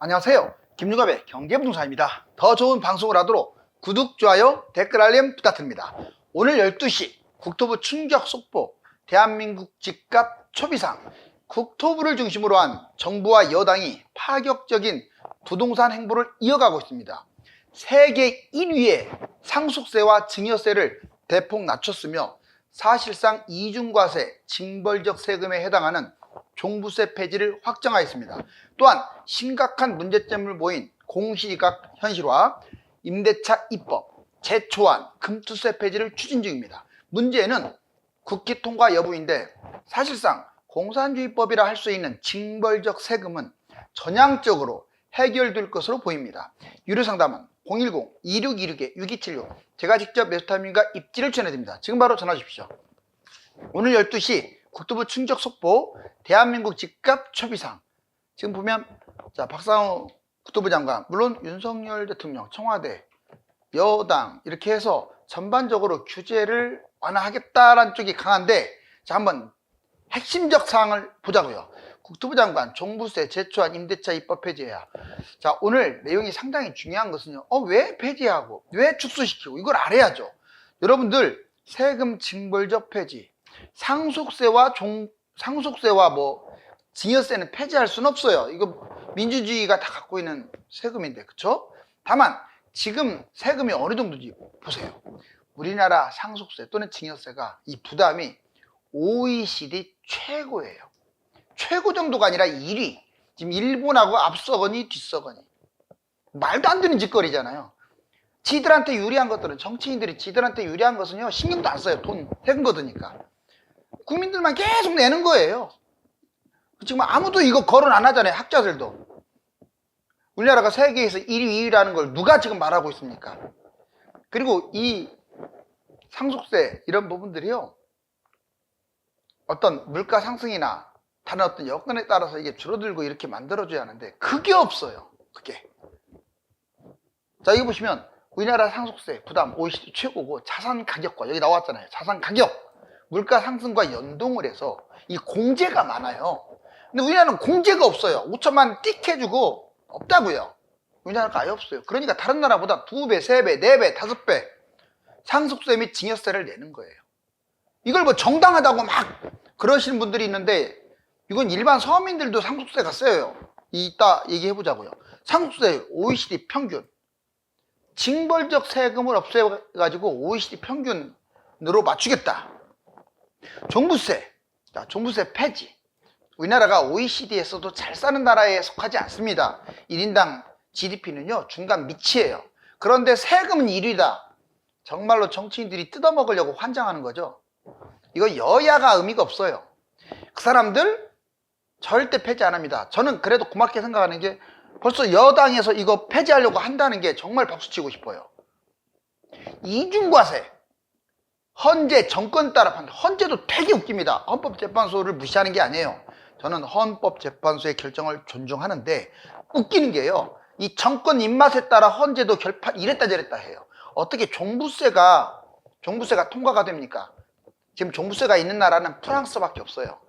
안녕하세요. 김유갑의 경제부동산입니다. 더 좋은 방송을 하도록 구독, 좋아요, 댓글 알림 부탁드립니다. 오늘 12시 국토부 충격 속보, 대한민국 집값 초비상. 국토부를 중심으로 한 정부와 여당이 파격적인 부동산 행보를 이어가고 있습니다. 세계 1위의 상속세와 증여세를 대폭 낮췄으며 사실상 이중과세, 징벌적 세금에 해당하는 종부세 폐지를 확정하였습니다. 또한 심각한 문제점을 보인 공시지각 현실화, 임대차 입법, 재초안, 금투세 폐지를 추진 중입니다. 문제는 국회 통과 여부인데 사실상 공산주의법이라 할 수 있는 징벌적 세금은 전향적으로 해결될 것으로 보입니다. 유료상담은 010-2626-6276 제가 직접 메소타임과 입지를 전해드립니다. 지금 바로 전화 주십시오. 오늘 12시 국토부 충격 속보, 대한민국 집값 초비상. 지금 보면 자, 박상우 국토부 장관, 물론 윤석열 대통령, 청와대, 여당 이렇게 해서 전반적으로 규제를 완화하겠다라는 쪽이 강한데, 자, 한번 핵심적 사항을 보자고요. 국토부 장관, 종부세, 재초안, 임대차 입법 폐지해야. 자, 오늘 내용이 상당히 중요한 것은요. 왜 폐지하고 왜 축소시키고 이걸 알아야죠. 여러분들 세금 징벌적 폐지, 상속세와 증여세는 폐지할 수는 없어요. 이거 민주주의가 다 갖고 있는 세금인데, 그쵸? 다만 지금 세금이 어느 정도인지 보세요. 우리나라 상속세 또는 증여세가 이 부담이 OECD 최고예요. 최고 정도가 아니라 1위. 지금 일본하고 앞서거니 뒤서거니. 말도 안 되는 짓거리잖아요. 지들한테 유리한 것들은, 정치인들이 지들한테 유리한 것은요, 신경도 안 써요. 돈 세금 거두니까. 국민들만 계속 내는 거예요. 지금 아무도 이거 거론 안 하잖아요. 학자들도. 우리나라가 세계에서 1위, 2위라는 걸 누가 지금 말하고 있습니까? 그리고 이 상속세 이런 부분들이요, 어떤 물가 상승이나 다른 어떤 여건에 따라서 이게 줄어들고 이렇게 만들어줘야 하는데 그게 없어요. 그게. 자, 여기 보시면 우리나라 상속세 부담 OECD 최고고, 자산 가격과 여기 나왔잖아요. 자산 가격. 물가 상승과 연동을 해서 이 공제가 많아요. 근데 우리나라는 공제가 없어요. 5천만 띡 해주고 없다고요. 우리나라가 아예 없어요. 그러니까 다른 나라보다 2배, 3배, 4배, 5배 상속세 및 증여세를 내는 거예요. 이걸 뭐 정당하다고 막 그러시는 분들이 있는데, 이건 일반 서민들도 상속세가 세요. 이따 얘기해보자고요. 상속세 OECD 평균. 징벌적 세금을 없애가지고 OECD 평균으로 맞추겠다. 종부세. 자, 종부세 폐지. 우리나라가 OECD에서도 잘 사는 나라에 속하지 않습니다. 1인당 GDP는요, 중간 밑이에요. 그런데 세금은 1위다. 정말로 정치인들이 뜯어먹으려고 환장하는 거죠. 이거 여야가 의미가 없어요. 그 사람들 절대 폐지 안 합니다. 저는 그래도 고맙게 생각하는 게, 벌써 여당에서 이거 폐지하려고 한다는 게 정말 박수치고 싶어요. 이중과세. 헌재 정권 따라 판단. 헌재도 되게 웃깁니다. 헌법재판소를 무시하는 게 아니에요. 저는 헌법재판소의 결정을 존중하는데, 웃기는 게요, 이 정권 입맛에 따라 헌재도 결판 이랬다 저랬다 해요. 어떻게 종부세가 통과가 됩니까? 지금 종부세가 있는 나라는 프랑스밖에 없어요.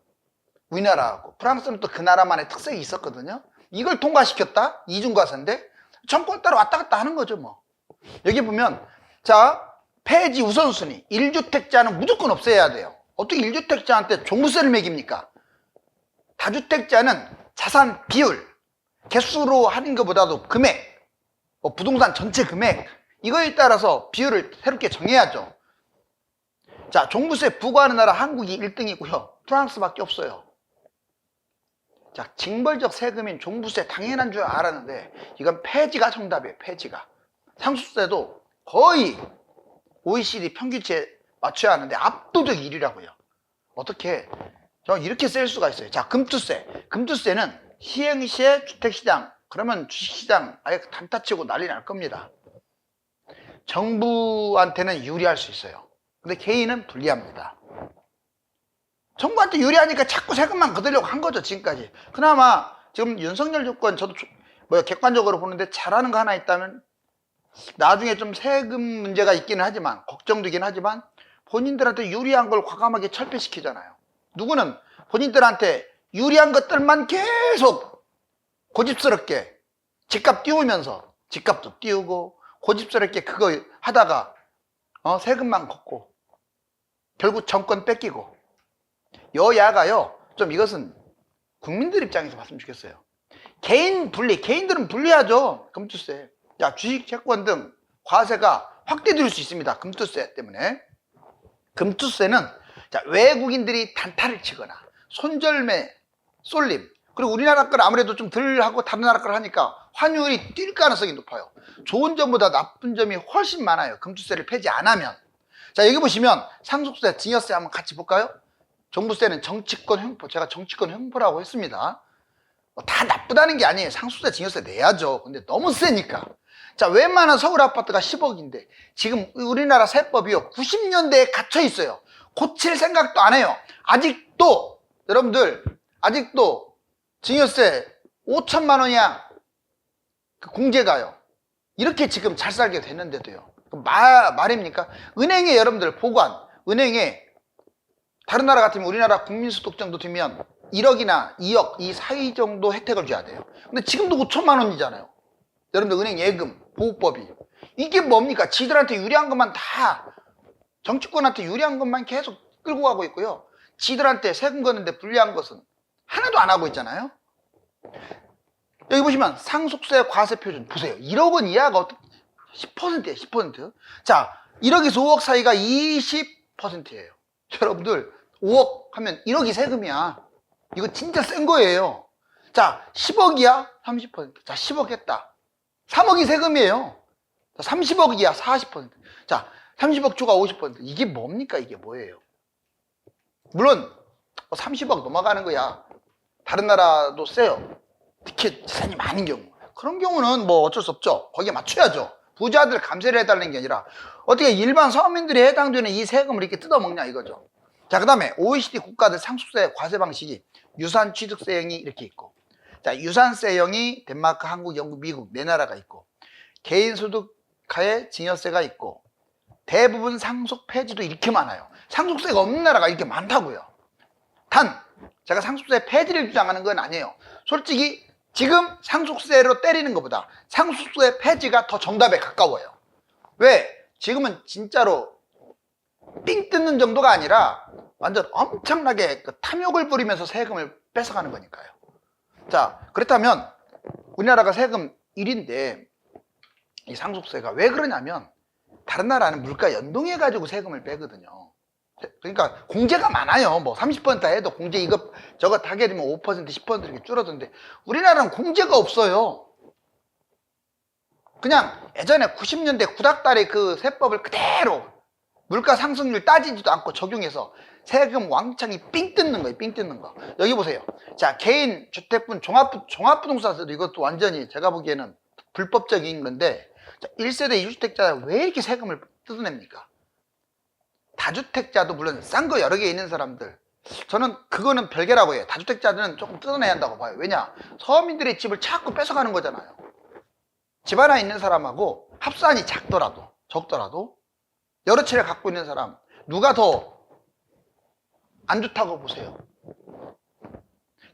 우리나라하고. 프랑스는 또 그 나라만의 특색이 있었거든요. 이걸 통과시켰다? 이중과세인데 정권 따라 왔다 갔다 하는 거죠 뭐. 여기 보면, 자, 폐지 우선순위. 1주택자는 무조건 없애야 돼요. 어떻게 1주택자한테 종부세를 매깁니까? 다주택자는 자산 비율, 개수로 하는 것보다도 금액, 부동산 전체 금액, 이거에 따라서 비율을 새롭게 정해야죠. 자, 종부세 부과하는 나라 한국이 1등이고요. 프랑스밖에 없어요. 자, 징벌적 세금인 종부세 당연한 줄 알았는데 이건 폐지가 정답이에요. 폐지가. 상속세도 거의 OECD 평균치에 맞춰야 하는데 압도적 1위라고요. 어떻게 이렇게 셀 수가 있어요. 자, 금투세. 금투세는 시행시에 주택시장, 그러면 주식시장 아예 단타치고 난리 날 겁니다. 정부한테는 유리할 수 있어요. 근데 개인은 불리합니다. 정부한테 유리하니까 자꾸 세금만 거두려고 한 거죠, 지금까지. 그나마 지금 윤석열 정권, 저도 객관적으로 보는데 잘하는 거 하나 있다면, 나중에 좀 세금 문제가 있기는 하지만, 걱정되긴 하지만, 본인들한테 유리한 걸 과감하게 철폐시키잖아요. 누구는 본인들한테 유리한 것들만 계속 고집스럽게 집값 띄우면서 집값도 띄우고 고집스럽게 그거 하다가 세금만 걷고 결국 정권 뺏기고. 여야가요 좀 이것은 국민들 입장에서 봤으면 좋겠어요. 개인 분리, 개인들은 분리하죠. 금투세. 자, 주식, 채권 등 과세가 확대될 수 있습니다. 금투세 때문에. 금투세는 자, 외국인들이 단타를 치거나 손절매, 쏠림, 그리고 우리나라 걸 아무래도 좀 덜 하고 다른 나라 걸 하니까 환율이 뛸 가능성이 높아요. 좋은 점보다 나쁜 점이 훨씬 많아요. 금투세를 폐지 안 하면. 자, 여기 보시면 상속세, 증여세 한번 같이 볼까요? 종부세는 정치권 횡포, 제가 정치권 횡포라고 했습니다. 다 나쁘다는 게 아니에요. 상속세, 증여세 내야죠. 근데 너무 세니까. 자, 웬만한 서울 아파트가 10억인데 지금 우리나라 세법이요 90년대에 갇혀 있어요. 고칠 생각도 안 해요. 아직도 여러분들 아직도 증여세 5천만 원이야 그 공제가요. 이렇게 지금 잘 살게 됐는데도요. 말입니까? 은행에 여러분들 보관, 은행에 다른 나라 같으면 우리나라 국민소득 정도 되면 1억이나 2억 이 사이 정도 혜택을 줘야 돼요. 근데 지금도 5천만 원이잖아요. 여러분들 은행 예금, 보호법이. 이게 뭡니까? 지들한테 유리한 것만 다 정치권한테 유리한 것만 계속 끌고 가고 있고요. 지들한테 세금 걷는데 불리한 것은 하나도 안 하고 있잖아요. 여기 보시면 상속세 과세 표준 보세요. 1억 원 이하가 어떻게 10%예요. 10%. 자, 1억에서 5억 사이가 20%예요. 여러분들 5억 하면 1억이 세금이야. 이거 진짜 센 거예요. 자, 10억이야 30%. 자, 10억 했다. 3억이 세금이에요. 자, 30억이야 40%. 자, 30억 추가 50%. 이게 뭡니까? 이게 뭐예요? 물론 30억 넘어가는 거야. 다른 나라도 세요. 특히 재산이 많은 경우. 그런 경우는 뭐 어쩔 수 없죠. 거기에 맞춰야죠. 부자들 감세를 해달라는 게 아니라 어떻게 일반 서민들이 해당되는 이 세금을 이렇게 뜯어먹냐 이거죠. 자, 그 다음에 OECD 국가들 상속세 과세 방식이 유산 취득세형이 이렇게 있고, 자, 유산세형이 덴마크, 한국, 영국, 미국 네 나라가 있고, 개인소득하에 증여세가 있고, 대부분 상속 폐지도 이렇게 많아요. 상속세가 없는 나라가 이렇게 많다고요. 단 제가 상속세 폐지를 주장하는 건 아니에요. 솔직히 지금 상속세로 때리는 것보다 상속세 폐지가 더 정답에 가까워요. 왜? 지금은 진짜로 삥 뜯는 정도가 아니라 완전 엄청나게 탐욕을 부리면서 세금을 뺏어가는 거니까요. 자, 그렇다면 우리나라가 세금 1인데 이 상속세가 왜 그러냐면 다른 나라는 물가 연동해 가지고 세금을 빼거든요. 그러니까 공제가 많아요. 뭐 30% 해도 공제 이거 저거 다 하게 되면 5% 10% 이렇게 줄어드는데 우리나라는 공제가 없어요. 그냥 예전에 90년대 구닥다리 그 세법을 그대로 물가 상승률 따지지도 않고 적용해서 세금 왕창이 삥 뜯는 거예요. 삥 뜯는 거. 여기 보세요. 자, 개인 주택분 종합부동산세도 이것도 완전히 제가 보기에는 불법적인 건데, 자, 1세대 2주택자 왜 이렇게 세금을 뜯어냅니까? 다주택자도 물론 싼 거 여러 개 있는 사람들, 저는 그거는 별개라고 해요. 다주택자들은 조금 뜯어내야 한다고 봐요. 왜냐? 서민들의 집을 자꾸 뺏어가는 거잖아요. 집 하나 있는 사람하고 합산이 적더라도 여러 채를 갖고 있는 사람 누가 더 안 좋다고 보세요?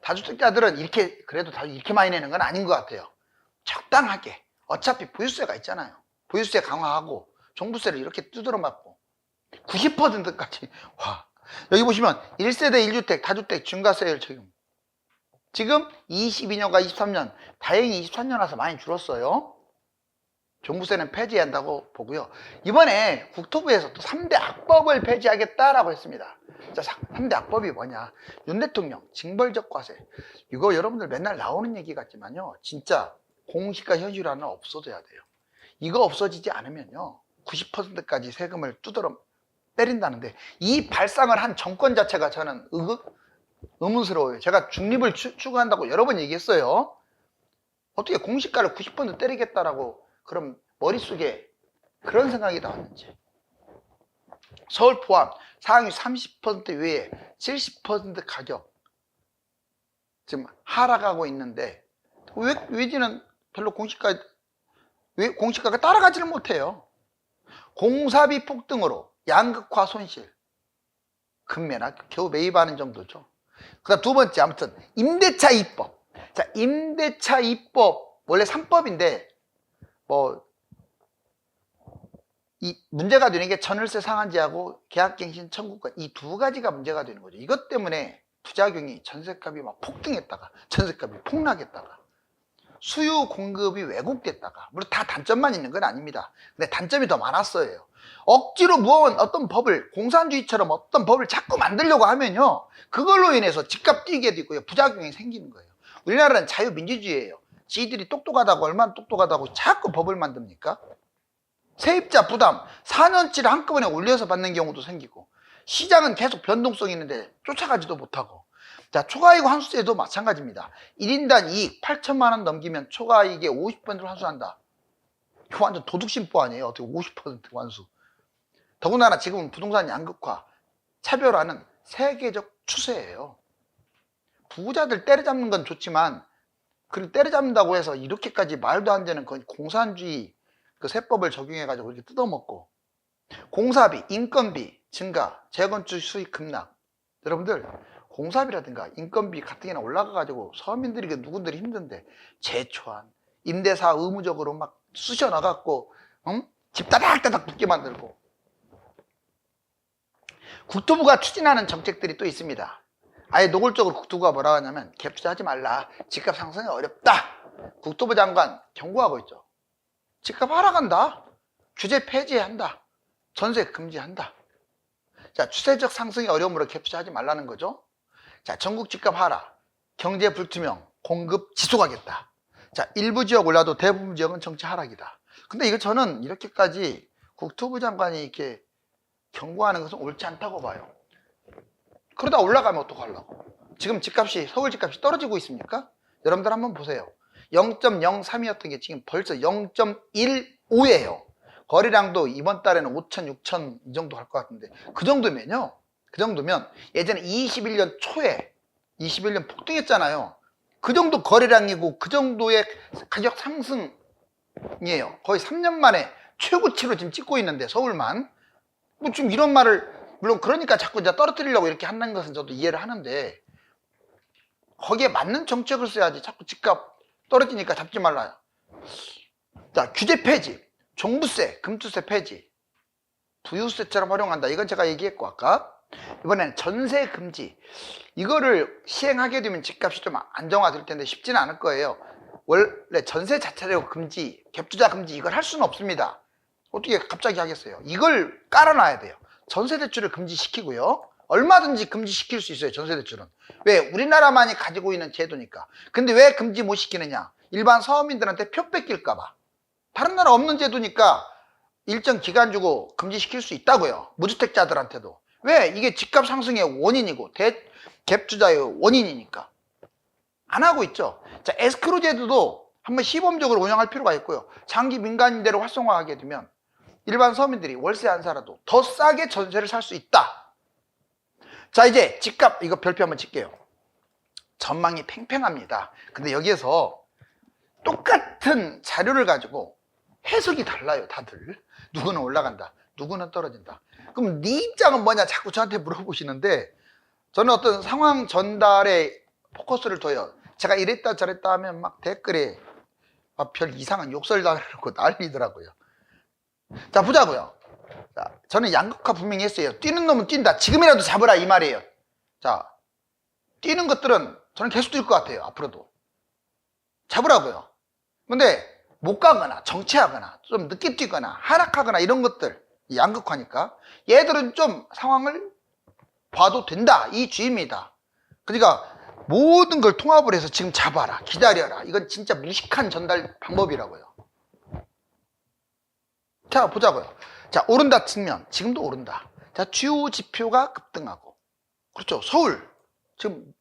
다주택자들은 이렇게 그래도 다 이렇게 많이 내는 건 아닌 것 같아요. 적당하게. 어차피 보유세가 있잖아요. 보유세 강화하고 종부세를 이렇게 두드러 맞고 90%까지. 와, 여기 보시면 1세대 1주택 다주택 중과세율 적용. 지금 22년과 23년, 다행히 23년 와서 많이 줄었어요. 종부세는 폐지한다고 보고요. 이번에 국토부에서 또 3대 악법을 폐지하겠다라고 했습니다. 자, 3대 악법이 뭐냐? 윤 대통령 징벌적 과세. 이거 여러분들 맨날 나오는 얘기 같지만요, 진짜 공시가 현실화는 없어져야 돼요. 이거 없어지지 않으면요 90%까지 세금을 두드러 때린다는데, 이 발상을 한 정권 자체가 저는 의문스러워요. 제가 중립을 추구한다고 여러 번 얘기했어요. 어떻게 공시가를 90% 때리겠다라고 그럼 머릿속에 그런 생각이 나왔는지. 서울 포함 상위 30% 외에 70% 가격 지금 하락하고 있는데 외지는 별로 공시가가 따라가지를 못해요. 공사비 폭등으로 양극화 손실, 금매나 겨우 매입하는 정도죠. 그 다음 두 번째, 아무튼 임대차 입법. 자, 임대차 입법 원래 3법인데 뭐 이 문제가 되는 게 전월세 상한제하고 계약갱신 청구권 이 두 가지가 문제가 되는 거죠. 이것 때문에 부작용이 전셋값이 막 폭등했다가 전셋값이 폭락했다가 수요 공급이 왜곡됐다가, 물론 다 단점만 있는 건 아닙니다. 근데 단점이 더 많았어요. 억지로 모아온 어떤 법을, 공산주의처럼 어떤 법을 자꾸 만들려고 하면요, 그걸로 인해서 집값 뛰게 되고요, 부작용이 생기는 거예요. 우리나라는 자유민주주의예요. 지들이 똑똑하다고, 얼마나 똑똑하다고 자꾸 법을 만듭니까? 세입자 부담 4년치를 한꺼번에 올려서 받는 경우도 생기고, 시장은 계속 변동성이 있는데 쫓아가지도 못하고. 자, 초과이익 환수제도 마찬가지입니다. 1인당 이익 8천만 원 넘기면 초과이익의 50%를 환수한다. 이거 완전 도둑심보 아니에요? 어떻게 50% 환수. 더군다나 지금은 부동산 양극화, 차별화는 세계적 추세예요. 부자들 때려잡는 건 좋지만, 그걸 때려잡는다고 해서 이렇게까지 말도 안 되는 건 공산주의 그 세법을 적용해가지고 이렇게 뜯어먹고, 공사비, 인건비 증가, 재건축 수익 급락. 여러분들, 공사비라든가 인건비 같은 게나 올라가가지고 서민들이 누군들이 힘든데, 재초안, 임대사 의무적으로 막 쑤셔나갖고, 집 따닥따닥 붙게 만들고. 국토부가 추진하는 정책들이 또 있습니다. 아예 노골적으로 국토부가 뭐라 하냐면, 갭 투자하지 말라. 집값 상승이 어렵다. 국토부 장관 경고하고 있죠. 집값 하락한다. 규제 폐지한다. 전세 금지한다. 자, 추세적 상승의 어려움으로 갭 투자하지 말라는 거죠. 자, 전국 집값 하락, 경제 불투명, 공급 지속하겠다. 자, 일부 지역 올라도 대부분 지역은 정치 하락이다. 근데 이거 저는 이렇게까지 국토부 장관이 이렇게 경고하는 것은 옳지 않다고 봐요. 그러다 올라가면 어떡하려고. 지금 집값이, 서울 집값이 떨어지고 있습니까? 여러분들 한번 보세요. 0.03이었던 게 지금 벌써 0.15예요. 거래량도 이번 달에는 5천, 6천 이 정도 갈 것 같은데, 그 정도면요, 그 정도면 예전에 21년 초에 21년 폭등했잖아요. 그 정도 거래량이고 그 정도의 가격 상승이에요. 거의 3년 만에 최고치로 지금 찍고 있는데, 서울만. 뭐 지금 이런 말을, 물론 그러니까 자꾸 이제 떨어뜨리려고 이렇게 하는 것은 저도 이해를 하는데, 거기에 맞는 정책을 써야지. 자꾸 집값 떨어지니까 잡지 말라요. 자, 규제 폐지, 종부세, 금투세 폐지, 부유세처럼 활용한다. 이건 제가 얘기했고 아까. 이번에는 전세 금지. 이거를 시행하게 되면 집값이 좀 안정화될 텐데 쉽지는 않을 거예요. 원래 전세 자체로 금지, 갭투자 금지 이걸 할 수는 없습니다. 어떻게 갑자기 하겠어요? 이걸 깔아놔야 돼요. 전세 대출을 금지시키고요. 얼마든지 금지시킬 수 있어요, 전세 대출은. 왜? 우리나라만이 가지고 있는 제도니까. 근데 왜 금지 못 시키느냐? 일반 서민들한테 표 뺏길까봐. 다른 나라 없는 제도니까 일정 기간 주고 금지시킬 수 있다고요. 무주택자들한테도. 왜? 이게 집값 상승의 원인이고 갭 투자의 원인이니까. 안 하고 있죠. 자, 에스크로 제도도 한번 시범적으로 운영할 필요가 있고요. 장기 민간임대로 활성화하게 되면 일반 서민들이 월세 안 살아도 더 싸게 전세를 살 수 있다. 자, 이제 집값 이거 별표 한번 칠게요. 전망이 팽팽합니다. 근데 여기에서 똑같은 자료를 가지고 해석이 달라요, 다들. 누구는 올라간다, 누구는 떨어진다. 그럼 네 입장은 뭐냐 자꾸 저한테 물어보시는데, 저는 어떤 상황 전달에 포커스를 둬요. 제가 이랬다 저랬다 하면 막 댓글에 별 이상한 욕설 달고 난리더라고요. 자, 보자고요. 자, 저는 양극화 분명히 했어요. 뛰는 놈은 뛴다. 지금이라도 잡으라 이 말이에요. 자, 뛰는 것들은 저는 계속 뛸 것 같아요. 앞으로도 잡으라고요. 근데 못 가거나 정체하거나 좀 늦게 뛰거나 하락하거나 이런 것들, 양극화니까 얘들은 좀 상황을 봐도 된다, 이 주의입니다. 그러니까 모든 걸 통합을 해서 지금 잡아라, 기다려라. 이건 진짜 무식한 전달 방법이라고요. 자, 보자고요. 자, 오른다 측면, 지금도 오른다. 자, 주요 지표가 급등하고. 그렇죠. 서울 지금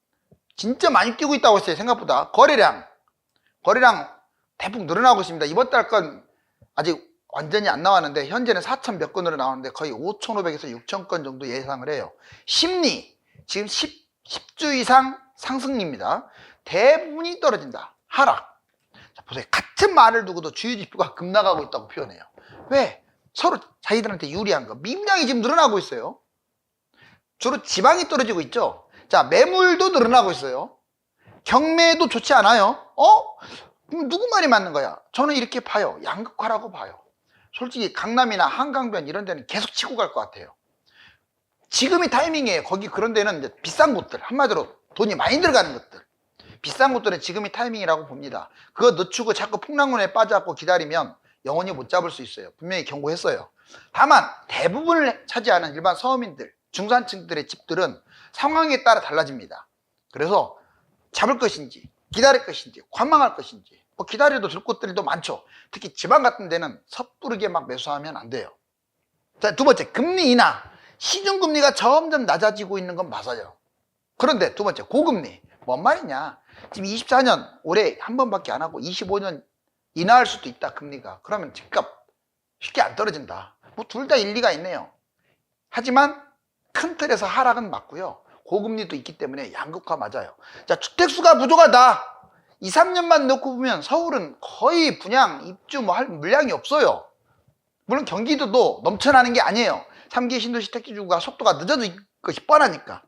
진짜 많이 뛰고 있다고 했어요. 생각보다. 거래량 대폭 늘어나고 있습니다. 이번 달 건 아직 완전히 안 나왔는데 현재는 4천 몇 건으로 나오는데 거의 5,500에서 6천 건 정도 예상을 해요. 심리 지금 10주 이상 상승입니다. 대부분이 떨어진다. 하락. 자, 보세요. 같은 말을 두고도 주요 지표가 급락하고 있다고 표현해요. 왜? 서로 자기들한테 유리한 거. 미분양이 지금 늘어나고 있어요. 주로 지방이 떨어지고 있죠. 자, 매물도 늘어나고 있어요. 경매도 좋지 않아요. 그럼 누구 말이 맞는 거야? 저는 이렇게 봐요. 양극화라고 봐요. 솔직히 강남이나 한강변 이런 데는 계속 치고 갈 것 같아요. 지금이 타이밍이에요. 거기 그런 데는 이제 비싼 곳들, 한마디로 돈이 많이 들어가는 것들, 비싼 곳들은 지금이 타이밍이라고 봅니다. 그거 늦추고 자꾸 풍랑론에 빠져갖고 기다리면 영원히 못 잡을 수 있어요. 분명히 경고했어요. 다만 대부분을 차지하는 일반 서민들, 중산층들의 집들은 상황에 따라 달라집니다. 그래서 잡을 것인지 기다릴 것인지 관망할 것인지, 뭐 기다려도 될 곳들도 많죠. 특히 지방 같은 데는 섣부르게 막 매수하면 안 돼요. 자, 두 번째, 금리 인하. 시중금리가 점점 낮아지고 있는 건 맞아요. 그런데 두 번째, 고금리. 뭔 말이냐? 지금 24년 올해 한 번밖에 안 하고 25년 인하할 수도 있다, 금리가. 그러면 집값 쉽게 안 떨어진다. 뭐 둘 다 일리가 있네요. 하지만 큰 틀에서 하락은 맞고요. 고금리도 있기 때문에 양극화 맞아요. 자, 주택수가 부족하다. 2, 3년만 놓고 보면 서울은 거의 분양, 입주 뭐 할 물량이 없어요. 물론 경기도도 넘쳐나는 게 아니에요. 3기 신도시 택지주가 속도가 늦어질 것이 뻔하니까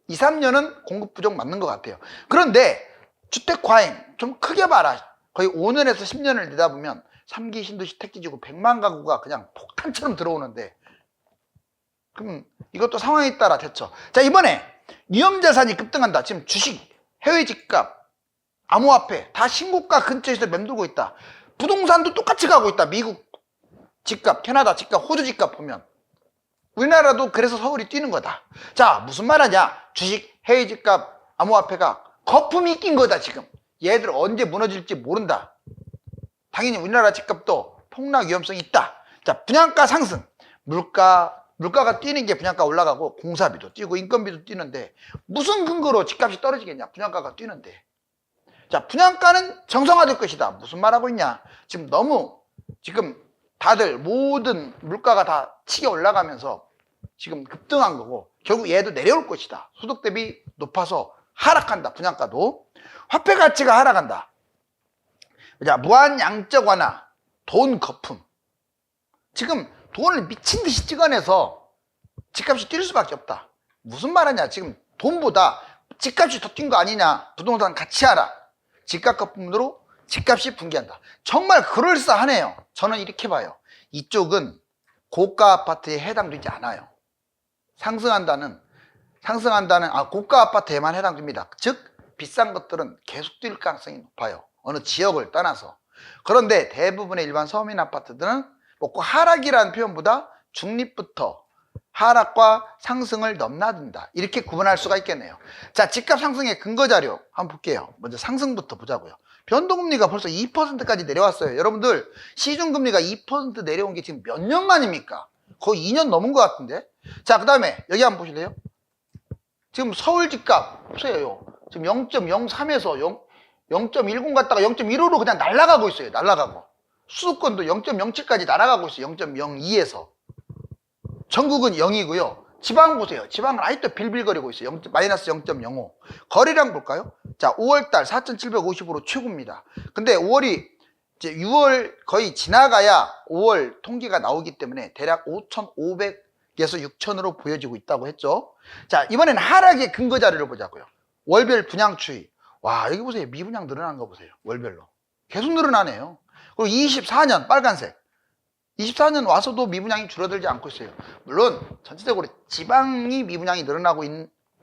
2, 3년은 공급 부족 맞는 것 같아요. 그런데 주택 과잉 좀 크게 봐라. 거의 5년에서 10년을 내다보면 3기 신도시 택지지구 100만 가구가 그냥 폭탄처럼 들어오는데, 그럼 이것도 상황에 따라 됐죠. 자, 이번에 위험자산이 급등한다. 지금 주식, 해외 집값, 암호화폐 다 신고가 근처에서 맴돌고 있다. 부동산도 똑같이 가고 있다. 미국 집값, 캐나다 집값, 호주 집값 보면 우리나라도 그래서 서울이 뛰는 거다. 자, 무슨 말하냐? 주식, 해외 집값, 암호화폐가 거품이 낀 거다. 지금 얘들 언제 무너질지 모른다. 당연히 우리나라 집값도 폭락 위험성이 있다. 자, 분양가 상승, 물가가 뛰는 게 분양가 올라가고 공사비도 뛰고 인건비도 뛰는데 무슨 근거로 집값이 떨어지겠냐? 분양가가 뛰는데. 자, 분양가는 정상화될 것이다. 무슨 말하고 있냐? 지금 다들 모든 물가가 다 치게 올라가면서 지금 급등한 거고, 결국 얘도 내려올 것이다. 소득 대비 높아서 하락한다. 분양가도. 화폐 가치가 하락한다. 자, 무한 양적 완화, 돈 거품. 지금 돈을 미친 듯이 찍어내서 집값이 뛸 수밖에 없다. 무슨 말하냐? 지금 돈보다 집값이 더 뛴 거 아니냐? 부동산 같이 하라. 집값 거품으로 집값이 붕괴한다. 정말 그럴싸하네요. 저는 이렇게 봐요. 이쪽은 고가 아파트에 해당되지 않아요. 고가 아파트에만 해당됩니다. 즉 비싼 것들은 계속 뛸 가능성이 높아요. 어느 지역을 떠나서. 그런데 대부분의 일반 서민 아파트들은 꼭 하락이라는 표현보다 중립부터 하락과 상승을 넘나든다. 이렇게 구분할 수가 있겠네요. 자, 집값 상승의 근거 자료 한번 볼게요. 먼저 상승부터 보자고요. 변동금리가 벌써 2%까지 내려왔어요. 여러분들, 시중금리가 2% 내려온 게 지금 몇 년 만입니까? 거의 2년 넘은 것 같은데. 자, 그 다음에 여기 한번 보실래요? 지금 서울 집값 보세요. 지금 0.03에서 0.10 갔다가 0.15로 그냥 날아가고 있어요. 날아가고. 수도권도 0.07까지 날아가고 있어요. 0.02에서. 전국은 0이고요. 지방 보세요. 지방은 아직도 빌빌거리고 있어요. 마이너스 0.05. 거래량 볼까요? 자, 5월달 4,750으로 최고입니다. 근데 5월이 이제 6월 거의 지나가야 5월 통계가 나오기 때문에 대략 5,500에서 6,000으로 보여지고 있다고 했죠. 자, 이번에는 하락의 근거 자료를 보자고요. 월별 분양 추이. 와, 여기 보세요. 미분양 늘어난 거 보세요. 월별로. 계속 늘어나네요. 그리고 24년 빨간색. 24년 와서도 미분양이 줄어들지 않고 있어요. 물론 전체적으로 지방이 미분양이 늘어나고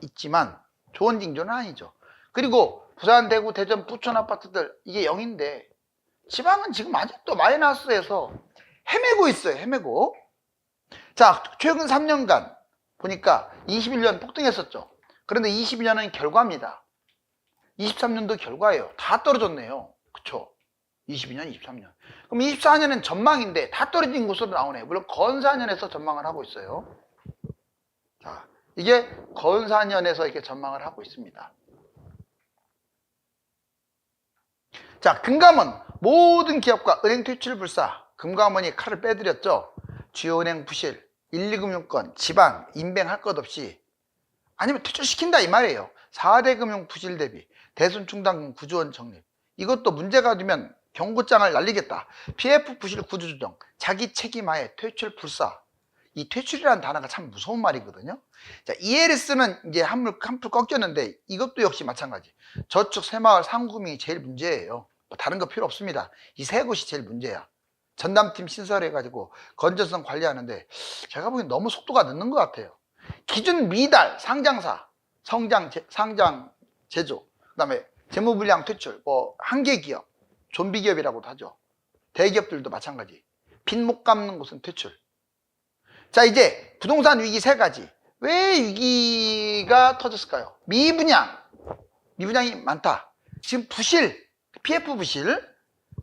있지만 좋은 징조는 아니죠. 그리고 부산, 대구, 대전, 부천 아파트들 이게 0인데 지방은 지금 아직도 마이너스에서 헤매고 있어요. 헤매고. 자, 최근 3년간 보니까 21년 폭등했었죠. 그런데 22년은 결과입니다. 23년도 결과예요. 다 떨어졌네요. 그쵸? 22년, 23년. 그럼 24년은 전망인데 다 떨어진 곳으로 나오네요. 물론 건사년에서 전망을 하고 있어요. 자, 이게 건사년에서 이렇게 전망을 하고 있습니다. 자, 금감원. 모든 기업과 은행 퇴출 불사. 금감원이 칼을 빼드렸죠. 주요 은행 부실, 1, 2금융권, 지방, 인뱅할 것 없이 아니면 퇴출시킨다 이 말이에요. 4대 금융 부실 대비 대손충당금 구조원 정립. 이것도 문제가 되면 경고장을 날리겠다. PF 부실 구조조정, 자기 책임하에 퇴출 불사. 이 퇴출이라는 단어가 참 무서운 말이거든요. 자, ELS는 이제 한풀 꺾였는데 이것도 역시 마찬가지. 저축, 새마을, 상구민이 제일 문제예요. 뭐 다른 거 필요 없습니다. 이 세 곳이 제일 문제야. 전담팀 신설해가지고 건전성 관리하는데 제가 보기엔 너무 속도가 늦는 것 같아요. 기준 미달 상장사 상장 제조, 그다음에 재무불량 퇴출, 뭐 한계 기업, 좀비 기업이라고도 하죠. 대기업들도 마찬가지. 빚 못 갚는 곳은 퇴출. 자, 이제 부동산 위기 세 가지. 왜 위기가 터졌을까요? 미분양이 많다. 지금 부실, PF 부실.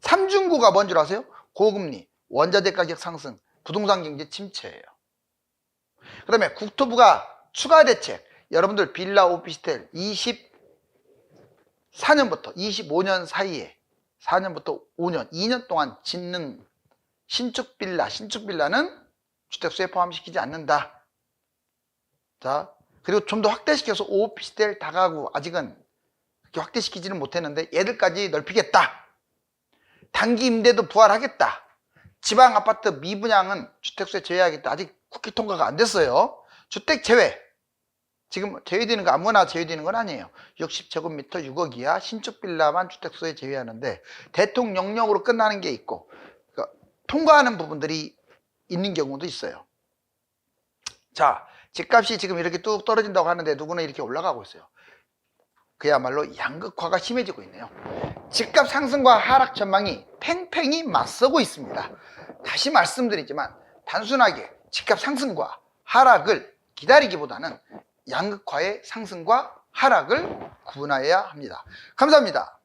삼중구가 뭔 줄 아세요? 고금리, 원자재 가격 상승, 부동산 경제 침체예요. 그 다음에 국토부가 추가 대책. 여러분들 빌라 오피스텔 24년부터 25년 사이에 4년부터 5년, 2년 동안 짓는 신축 빌라는 주택수에 포함시키지 않는다. 자, 그리고 좀 더 확대시켜서 오피스텔 다가구 아직은 그렇게 확대시키지는 못했는데 얘들까지 넓히겠다. 단기 임대도 부활하겠다. 지방 아파트 미분양은 주택수에 제외하겠다. 아직 국회 통과가 안 됐어요. 주택 제외. 지금 제외되는 거 아무거나 제외되는 건 아니에요. 60제곱미터 6억 이하 신축 빌라만 주택수에 제외하는데 대통령령으로 끝나는 게 있고 그러니까 통과하는 부분들이 있는 경우도 있어요. 자, 집값이 지금 이렇게 뚝 떨어진다고 하는데 누구는 이렇게 올라가고 있어요. 그야말로 양극화가 심해지고 있네요. 집값 상승과 하락 전망이 팽팽히 맞서고 있습니다. 다시 말씀드리지만 단순하게 집값 상승과 하락을 기다리기보다는 양극화의 상승과 하락을 구분해야 합니다. 감사합니다.